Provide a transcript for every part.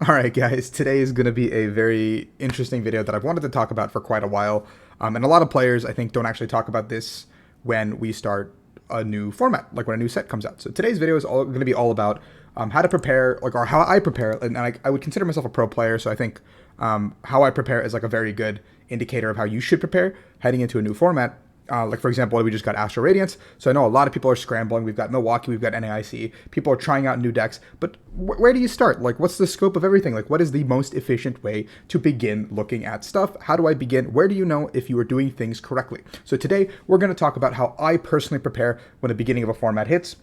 All right, guys, today is going to be a very interesting video that I've wanted to talk about for quite a while. And a lot of players, I think, don't actually talk about this when we start a new format, like when a new set comes out. So today's video is all going to be all about how to prepare, like, or how I prepare. And I would consider myself a pro player, so I think how I prepare is like a very good indicator of how you should prepare heading into a new format. Like, for example, we just got Astro Radiance. So I know a lot of people are scrambling. We've got Milwaukee, we've got NAIC. People are trying out new decks. But where do you start? Like, what's the scope of everything? Like, what is the most efficient way to begin looking at stuff? How do I begin? Where do you know if you are doing things correctly? So today, we're going to talk about how I personally prepare when the beginning of a format hits,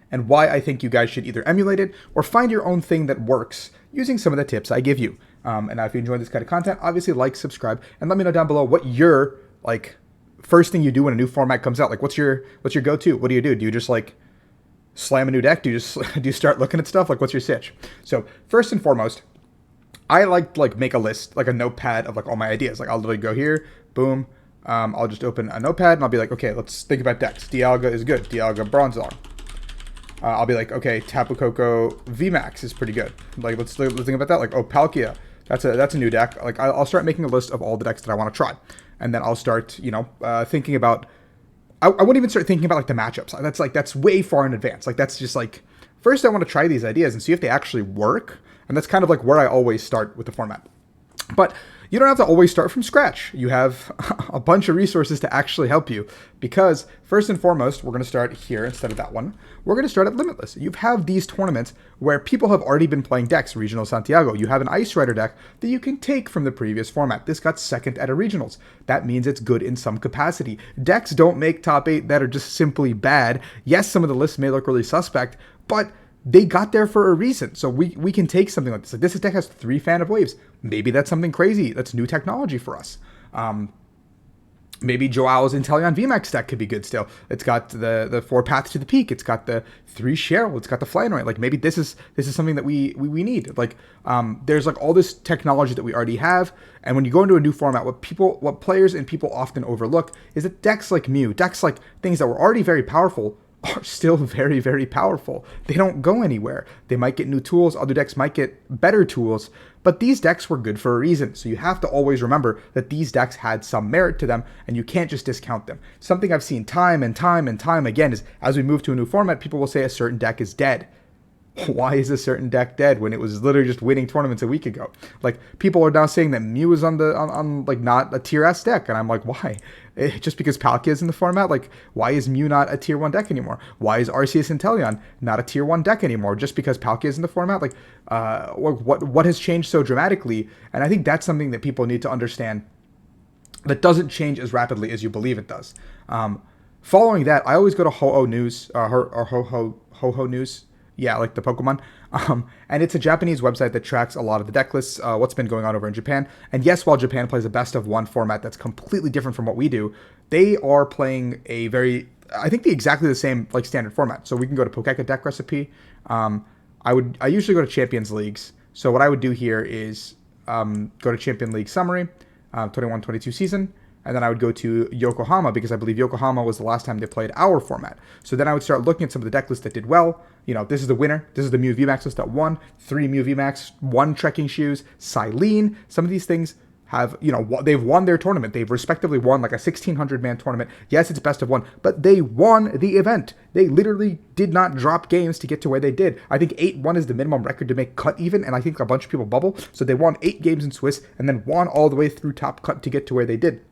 and why I think you guys should either emulate it or find your own thing that works using some of the tips I give you. And now if you enjoy this kind of content, obviously like, subscribe, and let me know down below what your, like, first thing you do when a new format comes out. Like, what's your go-to? What do? Do you just like slam a new deck? Do you just do you start looking at stuff? Like, what's your sitch? So first and foremost, I like to make a list, like a notepad of like all my ideas. Like, I'll literally go here, boom. I'll just open a notepad and I'll be like, okay, let's think about decks. Dialga is good. Dialga Bronzong. I'll be like, okay, Tapu Koko VMAX is pretty good. Like, let's think about that. Like, oh, Palkia, that's a new deck. Like, I'll start making a list of all the decks that I want to try, and then I'll start, thinking about. I wouldn't even start thinking about like the matchups. That's way far in advance. Like, that's just like, first I want to try these ideas and see if they actually work, and that's kind of like where I always start with the format. But you don't have to always start from scratch. You have a bunch of resources to actually help you, because first and foremost, we're going to start here instead of that one. We're going to start at Limitless. You have these tournaments where people have already been playing decks. Regional Santiago, you have an Ice Rider deck that you can take from the previous format. This got second at a Regionals. That means it's good in some capacity. Decks don't make top 8 that are just simply bad. Yes, some of the lists may look really suspect, but they got there for a reason. So we can take something like this. Like, this deck has 3 Fan of Waves. Maybe that's something crazy. That's new technology for us. Maybe Joao's Inteleon VMAX deck could be good still. It's got the 4 Paths to the Peak. It's got the 3 Cheryl. It's got the Flynoid. Like, maybe this is something that we need. Like, there's like all this technology that we already have. And when you go into a new format, what players and people often overlook is that decks like Mew, decks like things that were already very powerful, are still very, very powerful. They don't go anywhere. They might get new tools. Other decks might get better tools. But these decks were good for a reason. So you have to always remember that these decks had some merit to them, and you can't just discount them. Something I've seen time and time and time again is, as we move to a new format, people will say a certain deck is dead. Why is a certain deck dead when it was literally just winning tournaments a week ago? Like, people are now saying that Mew is on like not a tier S deck, and I'm like, why? Just because Palkia is in the format? Like, why is Mew not a tier 1 deck anymore? Why is Arceus Inteleon not a tier 1 deck anymore? Just because Palkia is in the format? Like, what has changed so dramatically? And I think that's something that people need to understand, that doesn't change as rapidly as you believe it does. Following that, I always go to Ho-Oh News, or Ho-Ho News. Yeah, like the Pokemon. And it's a Japanese website that tracks a lot of the deck lists, what's been going on over in Japan. And yes, while Japan plays a best of 1 format that's completely different from what we do, they are playing I think exactly the same like standard format. So we can go to Pokeka deck recipe. I usually go to Champions Leagues. So what I would do here is go to Champion League Summary, 21-22 season. And then I would go to Yokohama, because I believe Yokohama was the last time they played our format. So then I would start looking at some of the deck lists that did well. This is the winner. This is the Mew VMAX list that won. 3 Mew VMAX, 1 Trekking Shoes, Silene. Some of these things have, they've won their tournament. They've respectively won like a 1,600-man tournament. Yes, it's best of 1, but they won the event. They literally did not drop games to get to where they did. I think 8-1 is the minimum record to make cut even, and I think a bunch of people bubble. So they won 8 games in Swiss and then won all the way through top cut to get to where they did.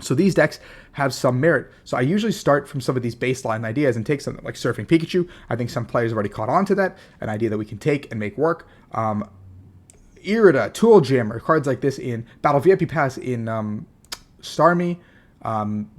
So these decks have some merit. So I usually start from some of these baseline ideas and take something like Surfing Pikachu. I think some players have already caught on to that, an idea that we can take and make work. Irida, Tool Jammer, cards like this in Battle VIP Pass in Starmie.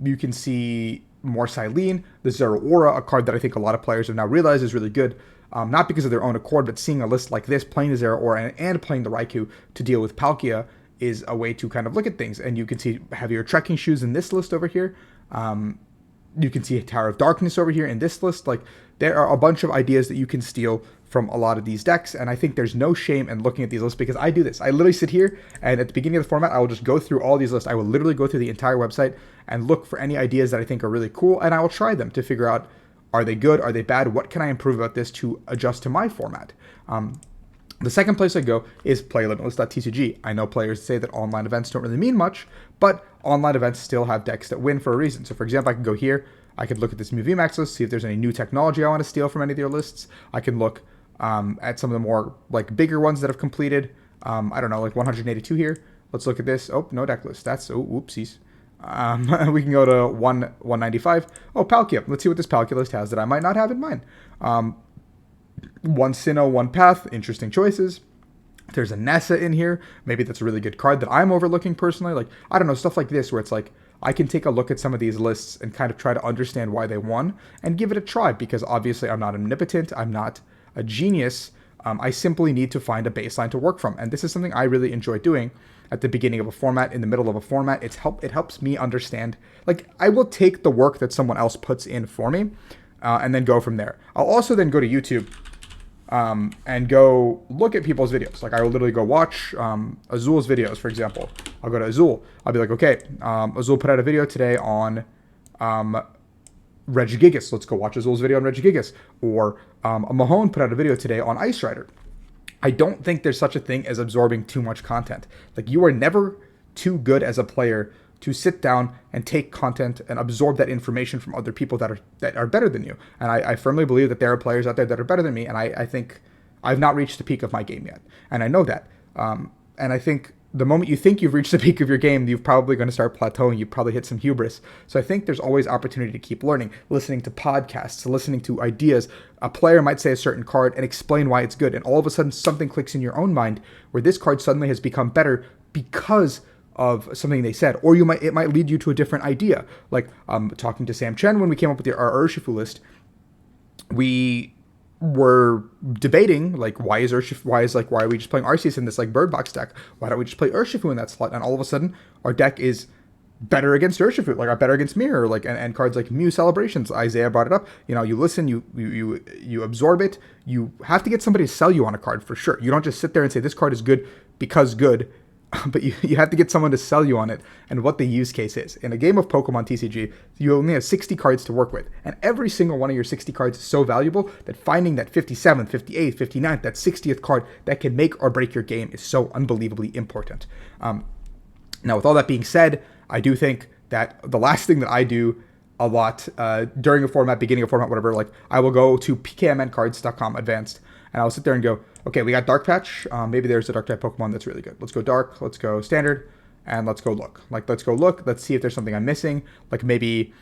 You can see more Silene. The Zeraora, a card that I think a lot of players have now realized is really good. Not because of their own accord, but seeing a list like this, playing the Zeraora and playing the Raikou to deal with Palkia is a way to kind of look at things. And you can see heavier Trekking Shoes in this list over here. You can see Tower of Darkness over here in this list. Like, there are a bunch of ideas that you can steal from a lot of these decks, and I think there's no shame in looking at these lists, because I do this. I literally sit here, and at the beginning of the format, I will just go through all these lists. I will literally go through the entire website and look for any ideas that I think are really cool, and I will try them to figure out, are they good, are they bad, what can I improve about this to adjust to my format? The second place I go is playlimitless.tcg. I know players say that online events don't really mean much, but online events still have decks that win for a reason. So for example, I can go here, I could look at this new VMAX list, see if there's any new technology I want to steal from any of their lists. I can look at some of the more like bigger ones that have completed. I don't know, like 182 here. Let's look at this. Oh, no deck list. That's, oh, oopsies. We can go to 195. Oh, Palkia. Let's see what this Palkia list has that I might not have in mind. One Sinnoh, one Path. Interesting choices. There's a Nessa in here. Maybe that's a really good card that I'm overlooking personally. Like, I don't know, stuff like this where it's like, I can take a look at some of these lists and kind of try to understand why they won and give it a try, because obviously I'm not omnipotent. I'm not a genius. I simply need to find a baseline to work from. And this is something I really enjoy doing at the beginning of a format, in the middle of a format. It helps me understand. Like, I will take the work that someone else puts in for me and then go from there. I'll also then go to YouTube and go look at people's videos. Like, I will literally go watch Azul's videos, for example. I'll go to Azul. I'll be like, okay, Azul put out a video today on Regigigas. Let's go watch Azul's video on Regigigas. Or Mahone put out a video today on Ice Rider. I don't think there's such a thing as absorbing too much content. Like, you are never too good as a player to sit down and take content and absorb that information from other people that are better than you. And I firmly believe that there are players out there that are better than me, and I think I've not reached the peak of my game yet. And I know that. And I think the moment you think you've reached the peak of your game, you're probably going to start plateauing. You probably hit some hubris. So I think there's always opportunity to keep learning, listening to podcasts, listening to ideas. A player might say a certain card and explain why it's good. And all of a sudden something clicks in your own mind where this card suddenly has become better because of something they said. Or it might lead you to a different idea. Like talking to Sam Chen when we came up with our Urshifu list, we were debating like why are we just playing Arceus in this like Bird Box deck? Why don't we just play Urshifu in that slot? And all of a sudden our deck is better against Urshifu, like better against Mirror, like and cards like Mew Celebrations. Isaiah brought it up. You know, you listen, you absorb it. You have to get somebody to sell you on a card for sure. You don't just sit there and say this card is good because good. But you have to get someone to sell you on it and what the use case is. In a game of Pokemon TCG, you only have 60 cards to work with. And every single one of your 60 cards is so valuable that finding that 57th, 58th, 59th, that 60th card that can make or break your game is so unbelievably important. Now, with all that being said, I do think that the last thing that I do a lot during a format, beginning of format, whatever, like I will go to pkmncards.com advanced and I'll sit there and go, okay, we got Dark Patch. Maybe there's a Dark type Pokemon that's really good. Let's go Dark. Let's go Standard. And let's go look. Let's go look. Let's see if there's something I'm missing. Like maybe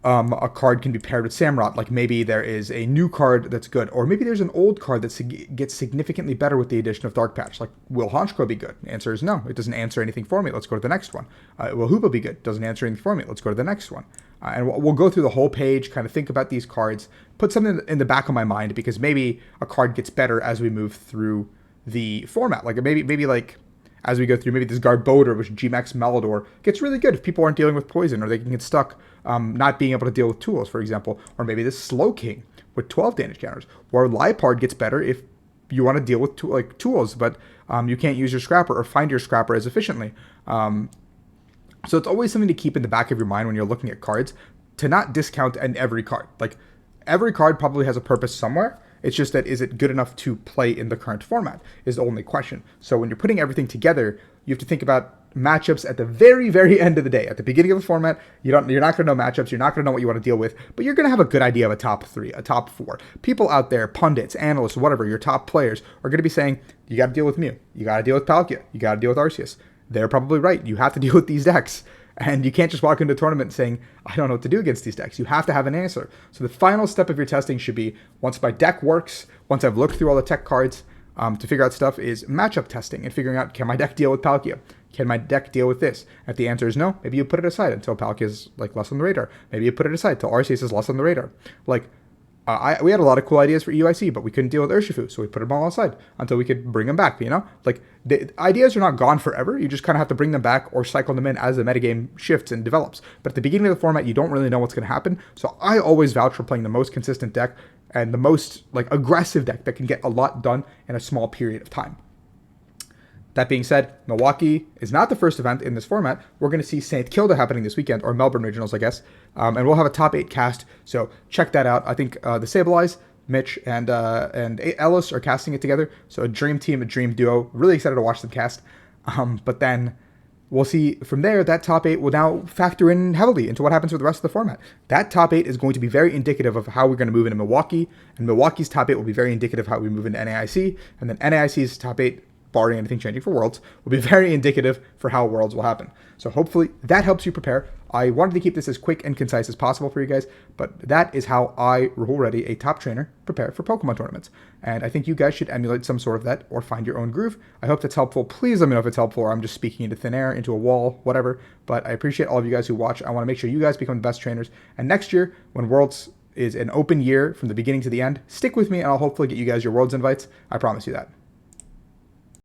a card can be paired with Samurott. Like maybe there is a new card that's good. Or maybe there's an old card that gets significantly better with the addition of Dark Patch. Like, will Honchkrow be good? The answer is no. It doesn't answer anything for me. Let's go to the next one. Will Hoopa be good? Doesn't answer anything for me. Let's go to the next one. And we'll go through the whole page, kind of think about these cards, put something in the back of my mind, because maybe a card gets better as we move through the format. Like maybe like as we go through, maybe this Garbodor, which G-Max Malador, gets really good if people aren't dealing with poison, or they can get stuck not being able to deal with tools, for example. Or maybe this Slow King with 12 damage counters. Or Liepard gets better if you want to deal with tools, but you can't use your Scrapper or find your Scrapper as efficiently. So it's always something to keep in the back of your mind when you're looking at cards, to not discount every card. Like, every card probably has a purpose somewhere. It's just that, is it good enough to play in the current format is the only question. So when you're putting everything together, you have to think about matchups at the very, very end of the day. At the beginning of the format, you're not going to know matchups. You're not going to know what you want to deal with, but you're going to have a good idea of a top 3, a top 4. People out there, pundits, analysts, whatever, your top players are going to be saying, you got to deal with Mew. You got to deal with Palkia. You got to deal with Arceus. They're probably right. You have to deal with these decks. And you can't just walk into a tournament saying, I don't know what to do against these decks. You have to have an answer. So the final step of your testing should be, once my deck works, once I've looked through all the tech cards to figure out stuff, is matchup testing and figuring out, can my deck deal with Palkia? Can my deck deal with this? If the answer is no, maybe you put it aside until Palkia is like less on the radar. Maybe you put it aside until Arceus is less on the radar. Like, we had a lot of cool ideas for EUIC, but we couldn't deal with Urshifu, so we put them all aside until we could bring them back, you know? Like, the ideas are not gone forever. You just kind of have to bring them back or cycle them in as the metagame shifts and develops. But at the beginning of the format, you don't really know what's going to happen, so I always vouch for playing the most consistent deck and the most, like, aggressive deck that can get a lot done in a small period of time. That being said, Milwaukee is not the first event in this format. We're going to see St. Kilda happening this weekend, or Melbourne Regionals, I guess. And we'll have a top 8 cast, so check that out. I think the Sableye, Mitch and Ellis are casting it together. So a dream team, a dream duo. Really excited to watch them cast. But then we'll see from there. That top 8 will now factor in heavily into what happens with the rest of the format. That top 8 is going to be very indicative of how we're going to move into Milwaukee, and Milwaukee's top 8 will be very indicative of how we move into NAIC, and then NAIC's top 8, barring anything changing for Worlds, will be very indicative for how Worlds will happen. So hopefully that helps you prepare. I wanted to keep this as quick and concise as possible for you guys, but that is how I, Rahul Reddy, a top trainer, prepare for Pokemon tournaments. And I think you guys should emulate some sort of that or find your own groove. I hope that's helpful. Please let me know if it's helpful or I'm just speaking into thin air, into a wall, whatever. But I appreciate all of you guys who watch. I want to make sure you guys become the best trainers. And next year, when Worlds is an open year from the beginning to the end, stick with me and I'll hopefully get you guys your Worlds invites. I promise you that.